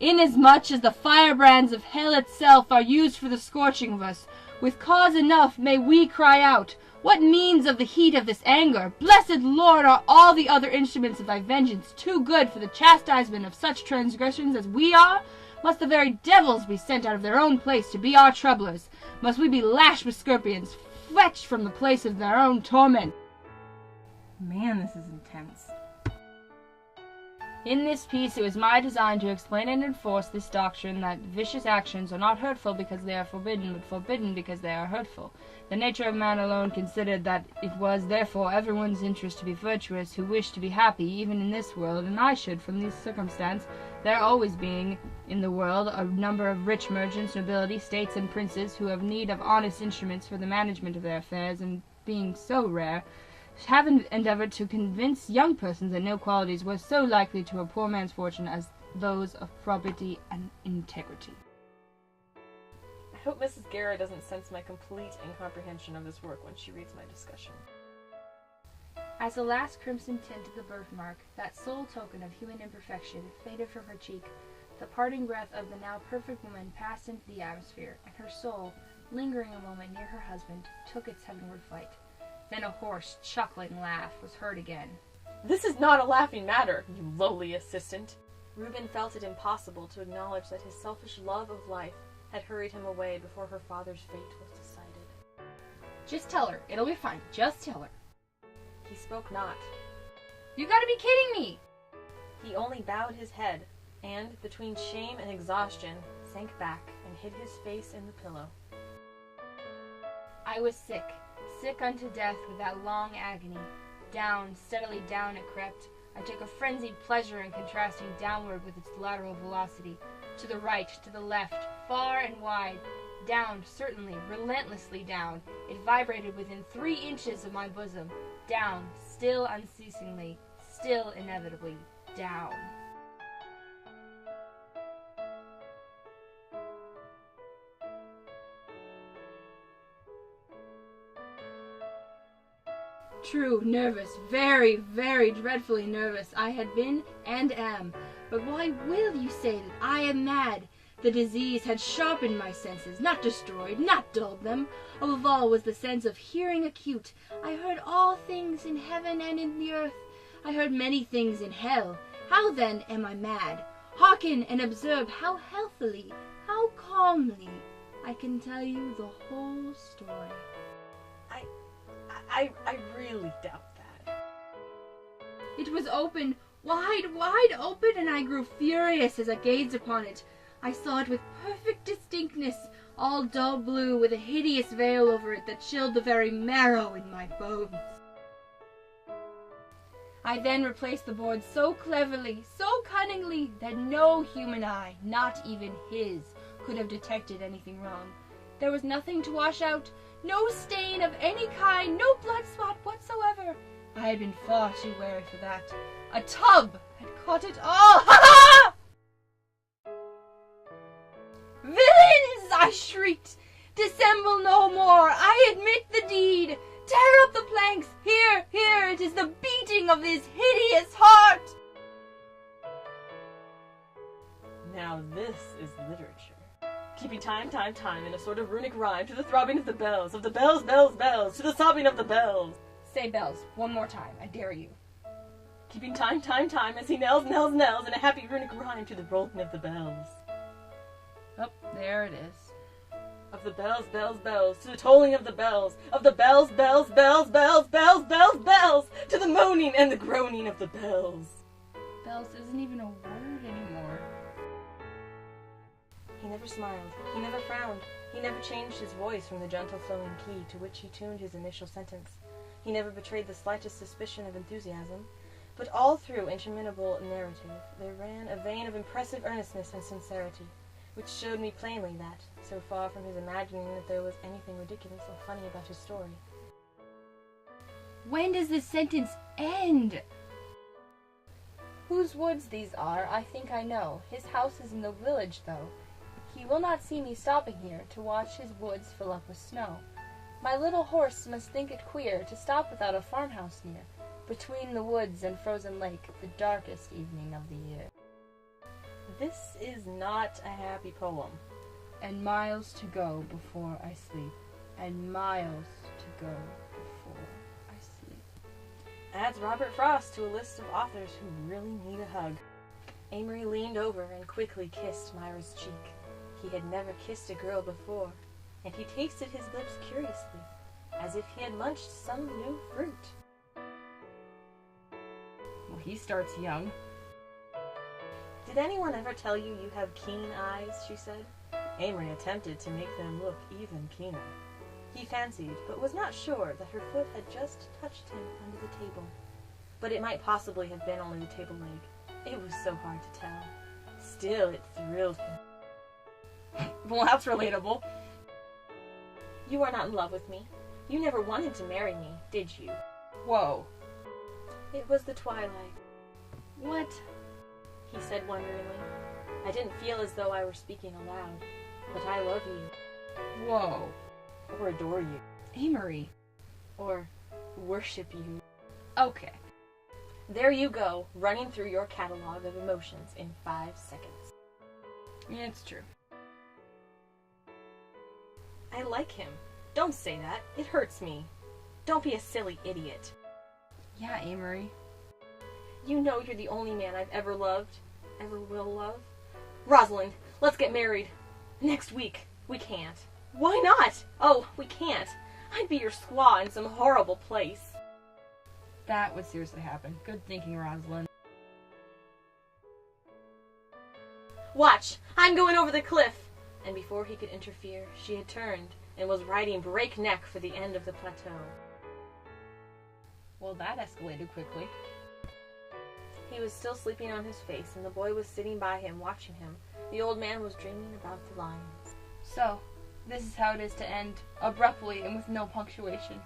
inasmuch as the firebrands of hell itself are used for the scorching of us, with cause enough may we cry out, what means of the heat of this anger? Blessed Lord, are all the other instruments of thy vengeance too good for the chastisement of such transgressions as we are? Must the very devils be sent out of their own place to be our troublers? Must we be lashed with scorpions, fetched from the place of their own torment? Man, this is intense. In this piece it was my design to explain and enforce this doctrine that vicious actions are not hurtful because they are forbidden, but forbidden because they are hurtful. The nature of man alone considered that it was therefore everyone's interest to be virtuous who wished to be happy even in this world, and I should, from this circumstance, there always being in the world a number of rich merchants, nobility, states, and princes who have need of honest instruments for the management of their affairs, and being so rare, have endeavored to convince young persons that no qualities were so likely to a poor man's fortune as those of probity and integrity. I hope Mrs. Guerra doesn't sense my complete incomprehension of this work when she reads my discussion. As the last crimson tint of the birthmark, that sole token of human imperfection, faded from her cheek, the parting breath of the now perfect woman passed into the atmosphere, and her soul, lingering a moment near her husband, took its heavenward flight. Then a hoarse, chuckling laugh was heard again. This is not a laughing matter, you lowly assistant. Reuben felt it impossible to acknowledge that his selfish love of life had hurried him away before her father's fate was decided. Just tell her. It'll be fine. Just tell her. He spoke not. You gotta be kidding me! He only bowed his head, and, between shame and exhaustion, sank back and hid his face in the pillow. I was sick. Sick unto death with that long agony. Down, steadily down it crept. I took a frenzied pleasure in contrasting downward with its lateral velocity. To the right, to the left, far and wide. Down, certainly, relentlessly down. It vibrated within 3 inches of my bosom. Down, still unceasingly, still inevitably, down. True, nervous, very, very dreadfully nervous I had been and am. But why will you say that I am mad? The disease had sharpened my senses, not destroyed, not dulled them. Above all was the sense of hearing acute. I heard all things in heaven and in the earth. I heard many things in hell. How then am I mad? Hearken and observe how healthily, how calmly I can tell you the whole story. I really doubt that. It was open, wide open, and I grew furious as I gazed upon it. I saw it with perfect distinctness, all dull blue, with a hideous veil over it that chilled the very marrow in my bones. I then replaced the board so cleverly, so cunningly, that no human eye, not even his, could have detected anything wrong. There was nothing to wash out, no stain of any kind, no blood spot whatsoever. I had been far too wary for that. A tub had caught it all. Ha ha! Villains! I shrieked. Dissemble no more. I admit the deed. Tear up the planks. Here, it is the beating of this hideous heart. Now this is literature. Keeping time in a sort of runic rhyme to the throbbing of the bells, to the sobbing of the bells. Say bells one more time, I dare you. Keeping time as he knells in a happy runic rhyme to the rolling of the bells. Oh, there it is. Of the bells, to the tolling of the bells, to the moaning and the groaning of the bells. Bells isn't even a word anymore. He never smiled, he never frowned, he never changed his voice from the gentle flowing key to which he tuned his initial sentence. He never betrayed the slightest suspicion of enthusiasm, but all through interminable narrative there ran a vein of impressive earnestness and sincerity, which showed me plainly that, so far from his imagining that there was anything ridiculous or funny about his story. When does this sentence end? Whose woods these are, I think I know. His house is in the village, though. He will not see me stopping here to watch his woods fill up with snow. My little horse must think it queer to stop without a farmhouse near, between the woods and frozen lake, the darkest evening of the year. This is not a happy poem. And miles to go before I sleep. And miles to go before I sleep. Adds Robert Frost to a list of authors who really need a hug. Amory leaned over and quickly kissed Myra's cheek. He had never kissed a girl before, and he tasted his lips curiously, as if he had munched some new fruit. Well, he starts young. Did anyone ever tell you you have keen eyes, she said. Amory attempted to make them look even keener. He fancied, but was not sure, that her foot had just touched him under the table. But it might possibly have been only the table leg. It was so hard to tell. Still, it thrilled him. Well, that's relatable. You are not in love with me. You never wanted to marry me, did you? Whoa. It was the twilight, What? he said wonderingly. I didn't feel as though I were speaking aloud, but I love you, Whoa. or adore you, Amory. or worship you. Okay. There you go, running through your catalog of emotions in 5 seconds. Yeah, it's true. I like him. Don't say that. It hurts me. Don't be a silly idiot. Yeah, Amory. You know you're the only man I've ever loved, ever will love. Rosalind, let's get married. Next week. We can't. Why not? Oh, we can't. I'd be your squaw in some horrible place. That would seriously happen. Good thinking, Rosalind. Watch! I'm going over the cliff! And before he could interfere, she had turned and was riding breakneck for the end of the plateau. Well, that escalated quickly. He was still sleeping on his face, and the boy was sitting by him, watching him. The old man was dreaming about the lions. So, this is how it is to end, abruptly and with no punctuation.